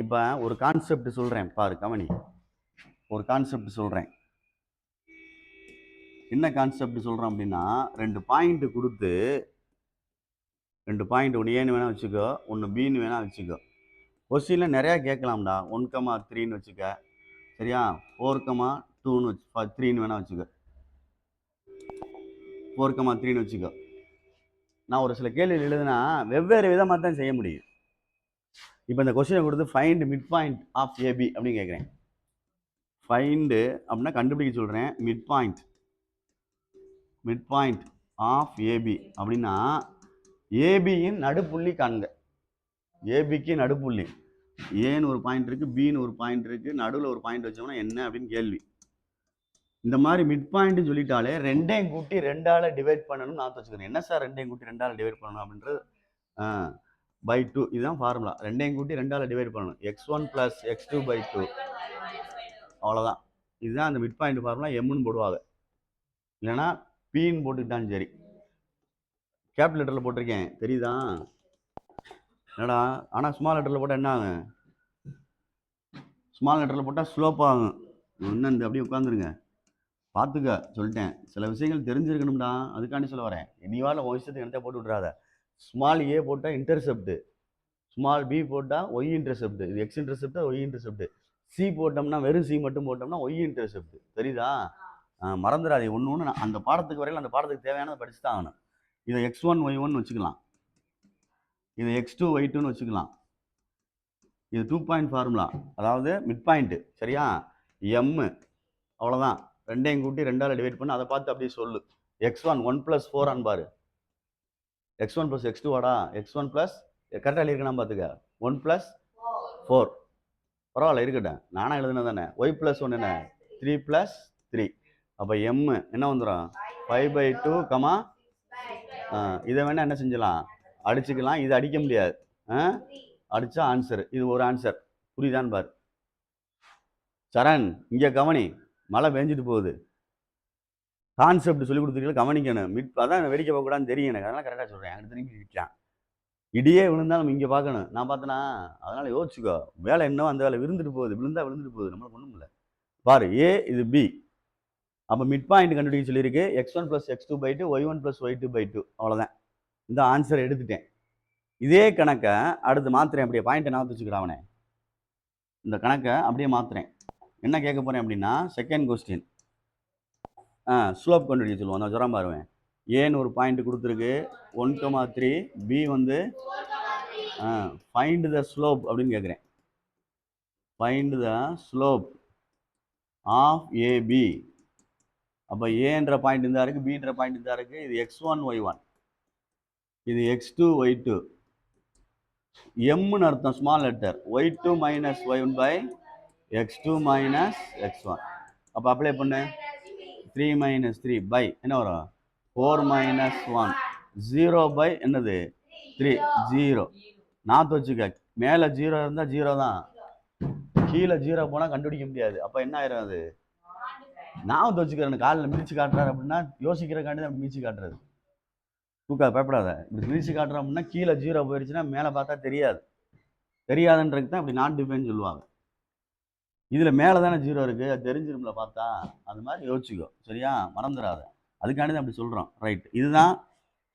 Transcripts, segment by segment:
இப்போ ஒரு கான்செப்ட் சொல்கிறேன் பாரு கவனி. ஒரு கான்செப்ட் சொல்கிறேன். என்ன கான்செப்ட் சொல்கிறோம் அப்படின்னா, 2 பாயிண்ட் கொடுத்து 2 பாயிண்ட் ஒன்று ஏன்னு வேணால் வச்சுக்கோ, ஒன்று பின்னு வேணால் வச்சுக்கோ. கொஸ்டினில் நிறையா கேட்கலாம்டா. 1,3ன்னு வச்சுக்க, சரியா? 4,2ன்னு வச்சு 3ன்னு வேணால் வச்சுக்கோ. 4,3ன்னு வச்சுக்கோ. நான் ஒரு சில கேள்வி எழுதுனா வெவ்வேறு விதமாக தான் செய்ய முடியும். இப்போ இந்த கொஸ்டினை கொடுத்து find mid point of AB அப்படின்னு கேட்குறேன். ஃபைண்டு அப்படின்னா கண்டுபிடிக்க சொல்கிறேன். மிட் பாயிண்ட் ஆஃப் ஏபி அப்படின்னா ஏபியின் நடுப்புள்ளி காண்க. ஏபிக்கு நடுப்புள்ளி, ஏன்னு ஒரு பாயிண்ட் இருக்குது, பின்னு ஒரு பாயிண்ட் இருக்குது, நடுவில் ஒரு பாயிண்ட் வச்சோம்னா என்ன அப்படின்னு கேள்வி. இந்த மாதிரி மிட் பாயிண்ட் சொல்லிட்டாலே 2ஐயும் கூட்டி 2ஆல் டிவைட் பண்ணணும்னு நான் வச்சுக்கிறேன். என்ன சார் 2ஐயும் கூட்டி 2ஆல் டிவைட் பண்ணணும் அப்படின்றது by 2, இதுதான் ஃபார்முலா. 2ஐயும் கூட்டி 2ஆல் டிவைட் பண்ணணும். x1 + x2 by 2, அவ்வளோதான். இதுதான் அந்த மிட் பாயிண்ட் ஃபார்முலா. எம்னு போடுவாங்க, இல்லைன்னா பின்னு போட்டுக்கிட்டாலும் சரி. கேபிட்டல் லெட்டரில் போட்டிருக்கேன், தெரியுதா? என்னடா ஆனால் ஸ்மால் லெட்டரில் போட்டால் என்ன ஆகும்? ஸ்மால் லெட்டரில் போட்டால் ஸ்லோப் ஆகும். இன்னும் இந்த அப்படியே உட்காந்துருங்க, பார்த்துக்க சொல்லிட்டேன். சில விஷயங்கள் தெரிஞ்சிருக்கணும்டா, அதுக்காண்டி சொல்ல வரேன். இனிவால உன் விஷயத்துக்கு என்ன போட்டு விட்றாத. ஸ்மால் ஏ போட்டால் இன்டர்செப்ட், ஸ்மால் பி போட்டால் ஒய் இன்டர்செப்ட், இது x intercept, y intercept. C போட்டோம்னா வெறும் சி மட்டும் போட்டோம்னா ஒய் இன்டர்செப்ட். தெரியுதா? மறந்துடாதே. ஒன்று அந்த பாடத்துக்கு வரையில் அந்த பாடத்துக்கு தேவையானதை படிச்சு தான் ஆகணும். இதை x1 y1 வச்சுக்கலாம், இது x2 y2ன்னு வச்சுக்கலாம். இது 2 பாயிண்ட் ஃபார்முலா, அதாவது மிட் பாயிண்ட். சரியா? எம் அவ்வளோதான். 2ஐயும் கூட்டி 2ஆல் டிவைட் பண்ணி அதை பார்த்து அப்படியே சொல்லு. x1 1 + 4 அன்பாரு. x1 + x2 வாடா. x1 + கரெக்டாக எழுதிருக்கேன் பார்த்துக்க. 1 + 4 பரவாயில்ல, இருக்கட்டும். நானாக எழுதுனது தானே. y + 1 என்ன? 3 + 3. அப்போ எம் என்ன வந்துடும்? 5/2, இதை வேணால் என்ன செஞ்சலாம், அடிச்சுக்கலாம். இது அடிக்க முடியாது, அடித்தா ஆன்சர். இது ஒரு ஆன்சர். புரியுதான்னு பாரு. சரண், இங்கே கவனி. மழை பெஞ்சிட்டு போகுது. கான்செப்ட் சொல்லி கொடுத்துருக்கீங்க, கவனிக்கணும். அதான் வெடிக்க போகக்கூடாதுன்னு தெரியும் எனக்கு, அதெல்லாம் கரெக்டாக சொல்கிறேன். அடுத்து திரும்பி விட்டான். இடியே விழுந்தாலும் நம்ம இங்கே பார்க்கணும். நான் பார்த்தேன்னா அதனால் யோசிச்சுக்கோ. வேலை என்ன அந்த வேலை விழுந்துட்டு போகுது, விழுந்துட்டு போகுது, நம்மளுக்கு ஒன்றும் இல்லை. பாரு, ஏ இது பி. அப்போ மிட் பாயிண்ட் கண்டுபிடிக்க சொல்லியிருக்கு. x1 + x2 by 2, y1 + y2 by 2. அவ்வளோதான். இந்த ஆன்சரை எடுத்துட்டேன். இதே கணக்கை அடுத்து மாத்துறேன். அப்படியே பாயிண்ட்டை நான் வச்சுக்கிறேன். அவனே இந்த கணக்கை அப்படியே மாத்துறேன். என்ன கேட்க போறேன் அப்படின்னா, செகண்ட் கொஸ்டின் ஸ்லோப் கண்டுபிடிக்க சொல்லுவோம். நான் சொல்கிறேன் பாருவேன். ஏன்னு ஒரு பாயிண்ட் கொடுத்துருக்கு, 1,3. பி வந்து ஃபைண்ட் த ஸ்லோப் அப்படின்னு கேட்குறேன். Find the slope of AB. அப்போ ஏன்ற பாயிண்ட் இருந்தா இருக்கு, பின்ற பாயிண்ட் இருந்தா இருக்கு. இது x1 y1, இது x2 y2. எம்னு அர்த்தம் small letter. y2 - y1 by x2 - x1. அப்போ அப்ளை பண்ணு. 3 - 3 by என்ன வரும்? 4 - 1. 0 by என்னது? 3. 0 நாத்து வச்சுக்க. மேலே 0 இருந்தால் 0 தான், கீழே 0 போனால் கண்டுபிடிக்க முடியாது. அப்போ என்ன ஆயிரும்? அது நாத்து வச்சுக்கிறேன். காலில் மிதிச்சு காட்டுறாரு அப்படின்னா யோசிக்கிறக்காண்டி தான் மிதிச்சு காட்டுறது. தூக்கா பயப்படாத. இப்படி மிதிச்சு காட்டுறோம் அப்படின்னா கீழே 0 போயிடுச்சுன்னா மேலே பார்த்தா தெரியாது. தெரியாதுன்றது தான் இப்படி நாட் டிஃபைன் சொல்லுவாங்க. இதில் மேலே தானே 0 இருக்குது, அது தெரிஞ்சிரும்ல பார்த்தா. அது மாதிரி யோசிச்சுக்கோ, சரியா? மறந்துடாத. அதுக்காண்டி தான் அப்படி சொல்கிறோம். ரைட். இதுதான்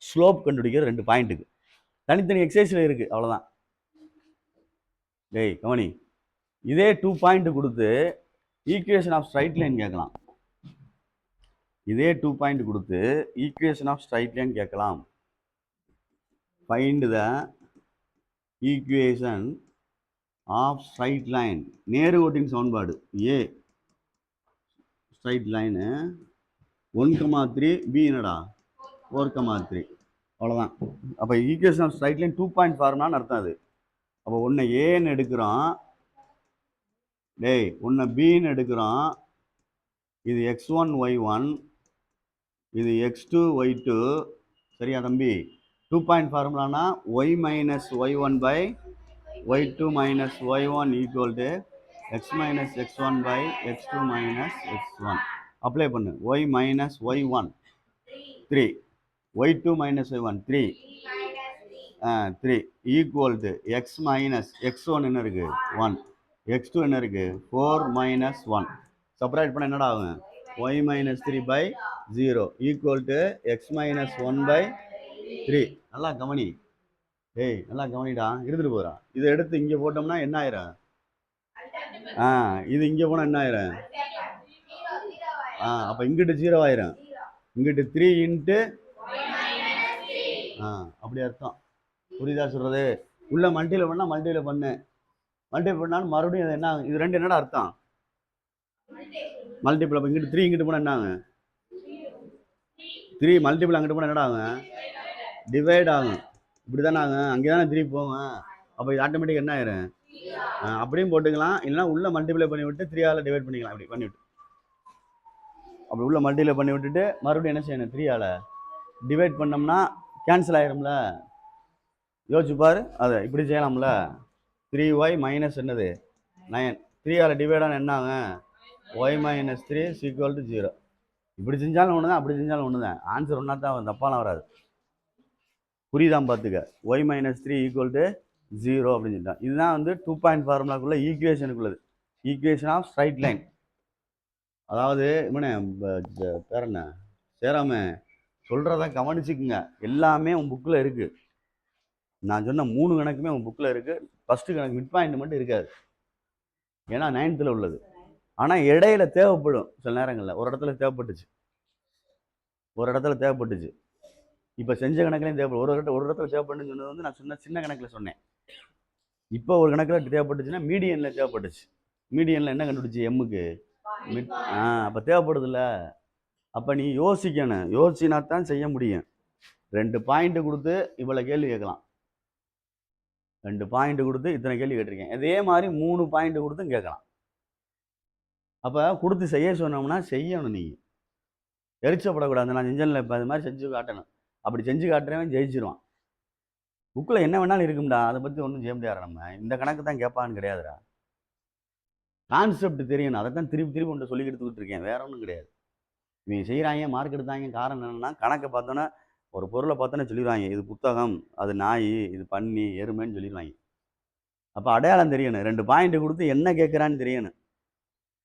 ஸ்லோப் கண்டுபிடிக்கிற 2 பாயிண்ட்டுக்கு. தனித்தனி எக்ஸசைஸில் இருக்குது, அவ்வளோதான். டேய் கவனி. இதே 2 பாயிண்ட் கொடுத்து ஈக்குவேஷன் ஆஃப் ஸ்ட்ரைட் லைன் கேட்கலாம். இதே 2 பாயிண்ட் கொடுத்து ஈக்குவேஷன் ஆஃப் ஸ்ட்ரைட் லைன் கேட்கலாம். Find the equation of straight line. நேரு கோட்டின் சமன்பாடு. ஏ ஸ்ட்ரைட் லைனு 1,3, பி என்னடா 4,3. அவ்வளோதான். அப்போ equation of straight line 2 point ஃபார்முலான்னு அர்த்தம் அது. அப்போ ஒன்று ஏன்னு எடுக்கிறோம், டேய் ஒன்று பின்னு எடுக்கிறோம். இது x1 y1, இது x2 y2. சரியா தம்பி? 2 point ஃபார்முலானா y - y1 by y2 - y1 equal to x - x1 by x2 - x1. Apply பண்ணு. y - y1 3, y2 - y1 3, 3 equal to x minus x1 என்ன இருக்கு 1, x2 என்ன இருக்கு 4 மைனஸ் 1. செப்பரேட் பண்ண என்னடா ஆகும் y minus 3 by 0 equal to x minus 1 by 3. நல்லா கவனி, ஏய் நல்லா கவனிடா, இருந்துட்டு போறா. இதை எடுத்து இங்கே போட்டோம்னா என்ன ஆயிரும்? இது இங்கே போனால் என்ன ஆயிரும்? அப்போ இங்கிட்டு 0 ஆயிரும், இங்கிட்டு 3 இன்ட்டு அப்படி அர்த்தம். புரியுதா சொல்றது? உள்ள மல்டியில் பண்ணால் மல்டியில் பண்ணு, மல்டிபிள் பண்ணாலும் மறுபடியும் என்ன ஆகும்? இது ரெண்டு என்னடா அர்த்தம்? மல்டிபிள். அப்போ இங்கிட்டு 3 இங்கிட்டு போனால் என்ன ஆகும்? 3 மல்டிபிள் அங்கிட்டு போனால் என்னடா ஆகும்? டிவைட் ஆகும். இப்படி தானே ஆகும், அங்கே தானே 3 போகும். அப்போ இது ஆட்டோமேட்டிக் என்ன ஆயிரும்? அப்படியும் போட்டுக்கலாம், இல்லைன்னா உள்ள மல்டிபிளை பண்ணி விட்டு 3ஆல் டிவைட் பண்ணிக்கலாம். அப்படி பண்ணிவிட்டு அப்படி உள்ள மல்டிபிளை பண்ணி விட்டுட்டு மறுபடியும் என்ன செய்யணும்? 3ஆல் டிவைட் பண்ணோம்னா கேன்சல் ஆயிரும்ல. யோசிச்சு பாரு, அதை இப்படி செய்யலாம்ல. 3y மைனஸ் என்னது 9, 3ஆல் டிவைடான என்ன ஆகும்? y minus 3 equal to 0. இப்படி செஞ்சாலும் ஒன்று தான், அப்படி செஞ்சாலும் ஒன்று தான், ஆன்சர் ஒன்றா தான், தப்பாலாம் வராது. புரியுதான் பார்த்துக்க. y மைனஸ் 3 ஈக்குவல் டு 0 அப்படின்னு சொல்லிட்டான். இதுதான் வந்து 2 பாயிண்ட் ஃபார்முலாக்குள்ள ஈக்குவேஷனுக்குள்ளது, ஈக்குவேஷன் ஆஃப் ஸ்ட்ரைட் லைன். அதாவது இவனே பேர் என்ன சேராம சொல்கிறத கவனிச்சுக்குங்க. எல்லாமே உன் புக்கில் இருக்குது. நான் சொன்ன 3 கணக்குமே உன் புக்கில் இருக்குது. ஃபஸ்ட்டு கணக்கு மிட் பாயிண்ட் மட்டும் இருக்காது, ஏன்னா 9th உள்ளது. ஆனால் இடையில தேவைப்படும் சில நேரங்களில். ஒரு இடத்துல தேவைப்பட்டுச்சு, இப்போ செஞ்ச கணக்குலையும் தேவைப்படும். ஒரு இடத்துல தேவைப்பட்டுன்னு சொன்னது வந்து நான் சின்ன கணக்கில் சொன்னேன். இப்போ ஒரு கணக்கில் தேவைப்பட்டுச்சுன்னா மீடியனில் தேவைப்பட்டுச்சு. மீடியனில் என்ன கண்டுபிடிச்சி? எம்முக்கு மிட். அப்போ தேவைப்படுதில்ல. அப்போ நீ யோசிக்கணும், யோசிச்சினா தான் செய்ய முடியும். 2 பாயிண்ட் கொடுத்து இவ்வளோ கேள்வி கேட்கலாம், 2 பாயிண்ட் கொடுத்து இத்தனை கேள்வி கேட்டிருக்கேன். இதே மாதிரி 3 பாயிண்ட் கொடுத்தும் கேட்கலாம். அப்போ கொடுத்து செய்ய சொன்னோம்னா செய்யணும். நீ எரிச்சப்படக்கூடாது. நான் செஞ்சல இப்போ அது மாதிரி செஞ்சு காட்டணும். அப்படி செஞ்சு காட்டுறவன் ஜெயிச்சிருவான். புக்கில் என்ன வேணாலும் இருக்கும்டா, அதை பற்றி ஒன்றும் செய்ய முடியாது. நம்ம இந்த கணக்கு தான் கேட்பான்னு கிடையாதுடா. கான்செப்ட் தெரியணும், அதை தான் திருப்பி ஒன்று சொல்லி எடுத்துக்கிட்டு இருக்கேன், வேற ஒன்றும் கிடையாது. இவங்க செய்கிறாங்க, மார்க் எடுத்தாங்க. காரணம் என்னென்னா, கணக்கை பார்த்தோன்னா ஒரு பொருளை பார்த்தோன்னே சொல்லிடுவாங்க, இது புத்தகம், அது நாய், இது பன்னி, எருமைன்னு சொல்லிடுவாங்க. அப்போ அடையாளம் தெரியணும். 2 பாயிண்ட் கொடுத்து என்ன கேட்குறான்னு தெரியணும்.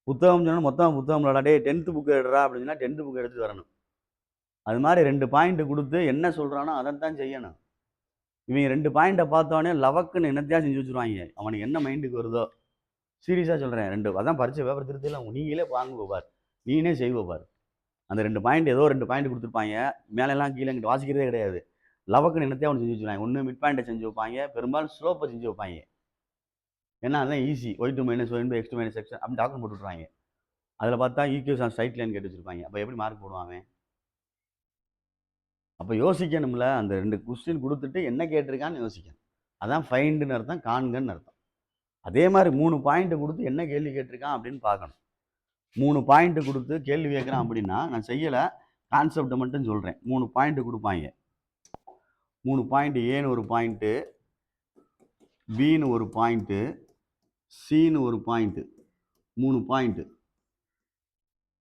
புத்தகம் சொன்னால் மொத்தம் புத்தகம் விளாடே 10th புக்கு எடுறா அப்படின்னு சொன்னால் 10th புக்கு எடுத்துட்டு வரணும். அது மாதிரி 2 பாயிண்ட் கொடுத்து என்ன சொல்கிறானோ அதை தான் செய்யணும். இவங்க 2 பாயிண்ட்டை பார்த்தோன்னே லவக்குன்னு என்னத்தையா செஞ்சு வச்சுருவாங்க. அவனுக்கு என்ன மைண்டுக்கு வருதோ. சீரியஸாக சொல்கிறேன். 2 அதான் பரிச்சை பேப்பர் திருத்திலாம் நீங்களே வாங்க பார், நீனே செய்வ பார். அந்த 2 பாயிண்ட் ஏதோ 2 பாயிண்ட் கொடுத்துருப்பாங்க, மேலெல்லாம் கீழே இங்கிட்டு வாசிக்கிறதே கிடையாது. லவக்குன்னு என்னத்தையும் அவனு செஞ்சு வச்சுருவாங்க. ஒன்று மிட் பாயிண்ட்டை செஞ்சு வைப்பாங்க, பெரும்பாலும் ஸ்லோப்பை செஞ்சு வைப்பாங்க. ஏன்னா அதுதான் easy. y2 minus y by x2 minus x அப்படி டாக்குமெண்ட் போட்டுவிட்ருவாங்க. அதில் பார்த்தா ஈக்குவேஷன் ஸ்ட்ரைட் லைன் கேட்டு வச்சுருப்பாங்க. அப்போ எப்படி மார்க் போடுவாங்க? அப்போ யோசிக்கணும்ல. அந்த 2 கொஸ்டின் கொடுத்துட்டு என்ன கேட்டிருக்கான்னு யோசிக்கணும். அதான் ஃபைண்டுன்னு அர்த்தம், காண்கன்னு அர்த்தம். அதே மாதிரி 3 பாயிண்ட் கொடுத்து என்ன கேள்வி கேட்டிருக்கான் அப்படின்னு பார்க்கணும். 3 பாயிண்ட் கொடுத்து கேள்வி கேட்குறான் அப்படின்னா, நான் செய்யலை, கான்செப்டை மட்டும் சொல்கிறேன். 3 பாயிண்ட் கொடுப்பாங்க. 3 பாயிண்ட், ஏன்னு ஒரு பாயிண்ட்டு, பின்னு ஒரு பாயிண்ட்டு, சின்னு ஒரு பாயிண்ட்டு, 3 பாயிண்ட்டு.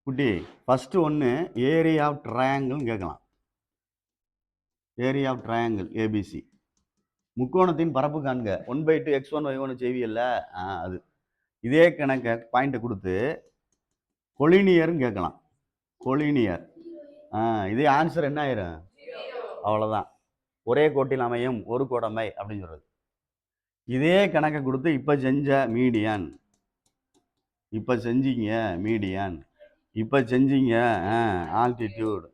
குட்டி ஃபஸ்ட்டு ஒன்று ஏரியா ஆஃப் ட்ரையாங்கிள்னு கேட்கலாம். Area of triangle ABC. முக்கோணத்தின் பரப்பு காண்க. 1/2 x1 y1 செய்வியல்ல, அது. இதே கணக்கை பாயிண்ட்டை கொடுத்து கொலினியர்னு கேட்கலாம். கொலினியர். இதே ஆன்சர் என்ன ஆயிரும்? அவ்வளோதான். ஒரே கோட்டில் அமையும் ஒரு கோடமை அப்படின்னு சொல்கிறது. இதே கணக்கை கொடுத்து இப்போ செஞ்ச மீடியன், இப்போ செஞ்சீங்க மீடியன், இப்போ செஞ்சீங்க ஆல்டிடியூட்,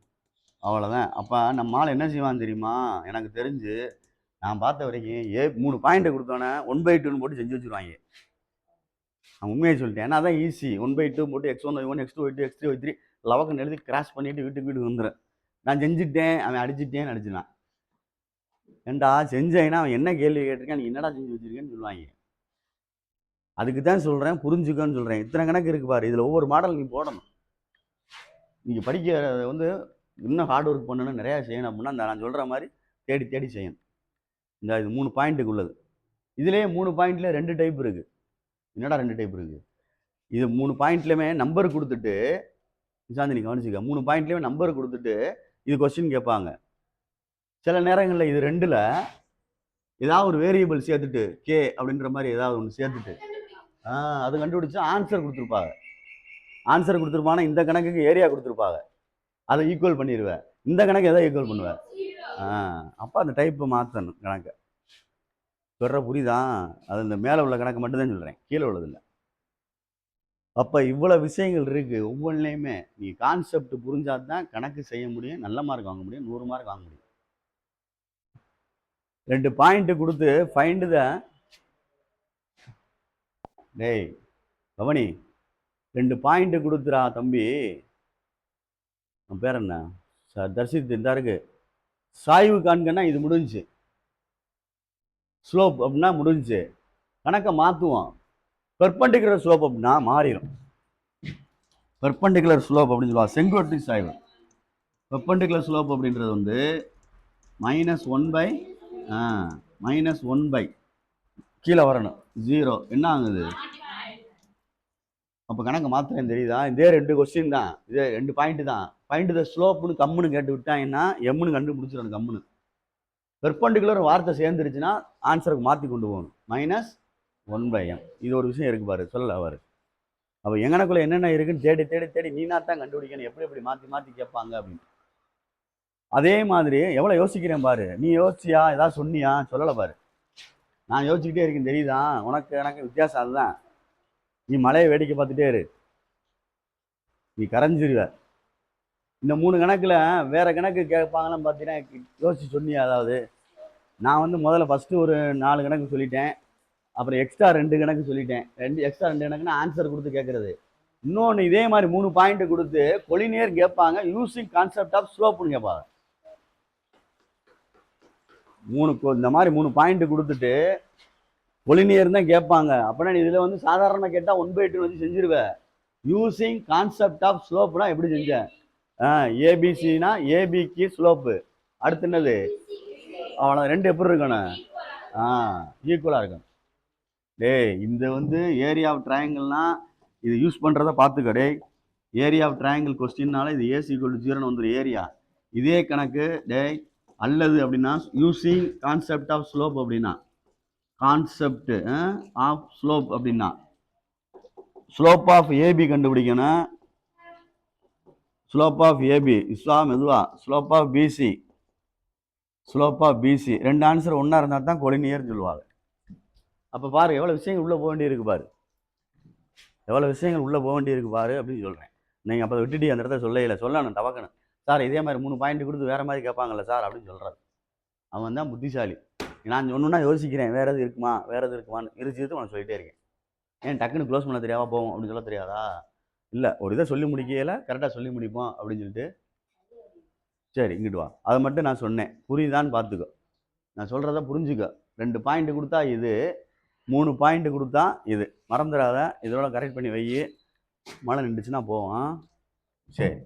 அவ்வளோதான். அப்போ நம்மளால் என்ன செய்வான்னு தெரியுமா? எனக்கு தெரிஞ்சு நான் பார்த்த வரைக்கும் 3 பாயிண்ட்டை கொடுத்தோன்னே 1/2 போட்டு செஞ்சு வச்சுருவாங்க. நான் உண்மையை சொல்லிட்டேன். ஏன்னா அதான் ஈஸி. 1/2 போட்டு x1 y1 x2 y2 x3 y3 லவக்குன்னு எழுதி கிராஸ் பண்ணிவிட்டு வீட்டுக்கு வந்துடும். நான் செஞ்சுட்டேன், அவன் அடிச்சுட்டேன்னு அடிச்சுனான். ஏண்டா செஞ்சேன்னா அவன் என்ன கேள்வி கேட்டிருக்கான், நீ என்னடா செஞ்சு வச்சிருக்கேன்னு சொல்லுவாங்க. அதுக்கு தான் சொல்கிறேன், புரிஞ்சுக்கன்னு சொல்கிறேன். இத்தனை கணக்கு இருக்குது பாரு, இதில் ஒவ்வொரு மாடல் நீ போடணும். நீங்கள் படிக்க வந்து இன்னும் ஹார்ட் ஒர்க் பண்ணணும், நிறையா செய்யணும். அப்படின்னா நான் சொல்கிற மாதிரி தேடி செய்யணும். இந்த இது 3 பாயிண்ட்டுக்கு உள்ளது. இதுலேயே 3 பாயிண்ட்லேயே 2 டைப் இருக்குது. என்னடா 2 டைப் இருக்குது? இது 3 பாயிண்ட்லேயுமே நம்பர் கொடுத்துட்டு, சாந்தி கவனிச்சுக்க, 3 பாயிண்ட்லேயுமே நம்பர் கொடுத்துட்டு இது கொஸ்டின் கேட்பாங்க. சில நேரங்களில் இது 2ல் ஏதாவது ஒரு வேரியபிள் சேர்த்துட்டு கே அப்படின்ற மாதிரி ஏதாவது ஒன்று சேர்த்துட்டு அது கண்டுபிடிச்சு ஆன்சர் கொடுத்துருப்பாங்க. ஆன்சர் கொடுத்துருப்பாங்கன்னா இந்த கணக்குக்கு ஏரியா கொடுத்துருப்பாங்க, அதை ஈக்குவல் பண்ணிடுவேன். இந்த கணக்கு எதை ஈக்குவல் பண்ணுவேன்? அப்போ அந்த டைப்பை மாற்றணும் கணக்கை. சொல்கிற புரியுதா? அது இந்த மேலே உள்ள கணக்கு மட்டும்தான் சொல்கிறேன், கீழே உள்ளதில்லை. அப்போ இவ்வளோ விஷயங்கள் இருக்குது ஒவ்வொன்றிலையுமே. நீ கான்செப்ட் புரிஞ்சால் தான் கணக்கு செய்ய முடியும், நல்ல மார்க் வாங்க முடியும், 100 மார்க் வாங்க முடியும். 2 பாயிண்ட் கொடுத்து ஃபைண்ட் த டேய் பவனி 2 பாயிண்ட் கொடுத்துறா தம்பி. பேர் என்ன சார்? தர்ஷித் இந்த இருக்கு. சாய்வு காண்கன்னா இது முடிஞ்சு, ஸ்லோப் அப்படின்னா முடிஞ்சு, கணக்கை மாற்றுவோம். பெர்பெண்டிகுலர் ஸ்லோப் அப்படின்னா மாறிடும். பெர்பெண்டிகுலர் ஸ்லோப் அப்படின்னு சொல்லுவாங்க, செங்குவட்டு சாய்வு. பெர்பெண்டிகுலர் ஸ்லோப் அப்படின்றது வந்து -1/- கீழே வரணும் 0. என்ன ஆகுது? அப்போ கணக்கு மாத்திரம் தெரியுதா? இதே 2 கொஸ்டின் தான், இதே 2 பாயிண்ட் தான். பாயிண்ட் த ஸ்லோப்னு கம்முன்னு கேட்டு விட்டாங்கன்னா எம்னு கண்டுபிடிச்சிடணும் கம்முன்னு. பெர்பெண்டிகுலர் வார்த்தை சேர்ந்துருச்சுன்னா ஆன்சருக்கு மாற்றி கொண்டு போகணும், -1/m. இது ஒரு விஷயம் இருக்கு பாரு, சொல்லல அவர். அப்போ எங்கனக்குள்ள என்னென்ன இருக்குன்னு தேடி தேடி தேடி நீனா தான் கண்டுபிடிக்கணும், எப்படி எப்படி மாற்றி மாற்றி கேட்பாங்க அப்படின்னு. அதே மாதிரி எவ்வளோ யோசிக்கிறேன் பாரு. நீ யோசிச்சியா? ஏதாவது சொன்னியா? சொல்லலை பாரு. நான் யோசிச்சுக்கிட்டே இருக்கேன், தெரியுதா? உனக்கு எனக்கு வித்தியாசம் அதுதான். நீ மலையை வேடிக்கை பார்த்துட்டே இரு, நீ கரைஞ்சிருவ. இந்த 3 கணக்கில் வேற கணக்கு கேட்பாங்கன்னு பார்த்தீங்கன்னா யோசிச்சு சொன்னியா? அதாவது நான் வந்து முதல்ல ஃபஸ்ட்டு ஒரு 4 கணக்கு சொல்லிட்டேன், அப்புறம் எக்ஸ்ட்ரா 2 கணக்கு சொல்லிட்டேன். எக்ஸ்ட்ரா 2 கணக்குன்னா ஆன்சர் கொடுத்து கேட்கறது. இன்னொன்று இதே மாதிரி 3 பாயிண்ட் கொடுத்து கொலினியர் கேட்பாங்க, யூசிங் கான்செப்ட் ஆஃப் ஸ்லோப்னு கேட்பாங்க. இந்த மாதிரி 3 பாயிண்ட் கொடுத்துட்டு கொலினியர் தான் கேட்பாங்க. அப்படின்னா இதில் வந்து சாதாரணமாக கேட்டால் 1/2 வச்சு செஞ்சிருவேன். யூசிங் கான்செப்ட் ஆஃப் ஸ்லோப்னா எப்படி செஞ்சேன்? ஏபிசினா ஏபிக்கு ஸ்லோப்பு, அடுத்து என்னது? அவனை 2 எப்படி இருக்கணும்? ஈக்குவலாக இருக்கணும். டேய் இந்த வந்து ஏரியா ஆஃப் ட்ரையாங்கிள்லாம் இது யூஸ் பண்ணுறத பார்த்துக்க. டேய் ஏரியா ஆஃப் ட்ரையாங்கிள் கொஸ்டின்னால இது ஏசி ஈக்குவல் டு 0ன்னு வந்துடும் ஏரியா. இதே கணக்கு டேய் அல்லது அப்படின்னா யூசிங் கான்செப்ட் ஆஃப் ஸ்லோப் அப்படின்னா, கான்செப்ட் ஆஃப் ஸ்லோப் அப்படின்னா ஸ்லோப் ஆஃப் ஏபி கண்டுபிடிக்கணும். ஸ்லோப் ஆஃப் ஏபி மெதுவா slope of BC, slope of BC 2 answer ஒன்றா இருந்தால் தான் கொலினியர்னு சொல்லுவாங்க. அப்போ பாரு எவ்வளோ விஷயங்கள் உள்ளே போக வேண்டியிருக்கு பாரு, எவ்வளோ விஷயங்கள் உள்ளே போக வேண்டியிருக்கு பாரு அப்படின்னு சொல்கிறேன். நீங்கள் அப்போ விட்டுட்டு அந்த இடத்த சொல்லல, சொல்லணும், தவக்கணும். சார் இதே மாதிரி 3 பாயிண்ட் கொடுத்து வேறு மாதிரி கேட்பாங்கல்ல சார் அப்படின்னு சொல்கிறாரு. அவன் தான் புத்திசாலி. நான் ஒன்றுனா யோசிக்கிறேன், வேறு எது இருக்குமா வேறு எது இருக்குமான்னு இருந்துட்டு உனக்கு சொல்லிகிட்டே இருக்கேன். ஏன் டக்குன்னு க்ளோஸ் பண்ண தெரியாமல் போவோம் அப்படின்னு சொல்ல தெரியாதா? இல்லை, ஒரு இதை சொல்லி முடிக்கையில் கரெக்டாக சொல்லி முடிப்போம் அப்படின்னு சொல்லிட்டு சரி இங்கிட்டு வா, அதை மட்டும் நான் சொன்னேன், புரியுதான்னு பார்த்துக்கோ. நான் சொல்கிறத புரிஞ்சுக்க. 2 பாயிண்ட் கொடுத்தா இது, 3 பாயிண்ட் கொடுத்தா இது, மறந்துடாத. இதோட கரெக்ட் பண்ணி வை, மழை நின்றுச்சுன்னா போவோம். சரி.